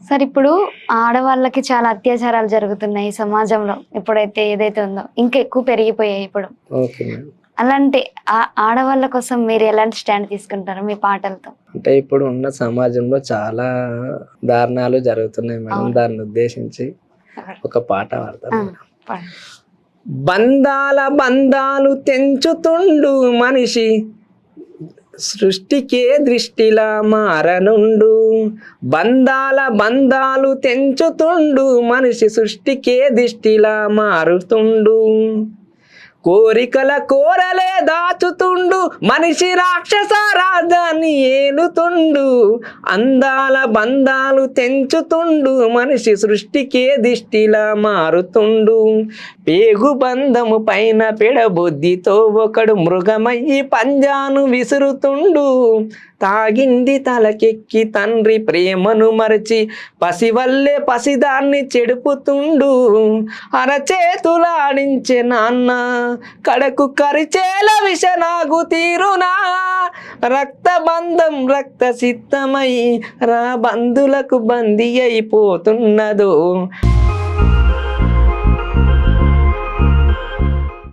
Sir ఇప్పుడు ఆడవాళ్ళకి చాలా అత్యాచారాలు జరుగుతున్నాయి ఈ సమాజంలో. ఇప్పుడైతే ఏదైతే ఉందో ఇంకా ఎక్కువ పెరిగిపోయాయి ఇప్పుడు. Okay madam. అలాంటి ఆడవాళ్ళ కోసం మీరు ఎలాంటి స్టాండ్ తీసుకుంటారు మీ పాటలతో? అంటే ఇప్పుడు ఉన్న సమాజంలో చాలా దారుణాలు జరుగుతున్నాయి మేడం. అవును. దాన్ని ఉద్దేశించి ఒక పాట పాడతాను మేడం. పాడండి. బంధాల బంధాలు తెంచుతుండు మనిషి, సృష్టికే దృష్టిలా మారనుండు. బంధాల బంధాలు తెంచుతుండు మనిషి, సృష్టికే దృష్టిలా మారుతుండు. కోరికల కోరలే దాచుతుండు మనిషి, రాక్షస రాజాన్ని ఏలుతుండు. అందాల బంధాలు తెంచుతుండు మనిషి, సృష్టికే దిష్టిలా మారుతుండు. పేగు బంధము పైన పెడబుద్ధితో ఒకడు మృగమయ్యి పంజాను విసురుతుండు. తాగింది తలకెక్కి తండ్రి ప్రేమను మరచి పసివల్లే పసిదాన్ని చెడుపుతుండు. అరచేతులాడించే నాన్న కడకు కరిచేల విషనాగు తీరునా. రక్తబంధం రక్త సిద్ధమై రా బంధులకు బందీ అయిపోతున్నదో.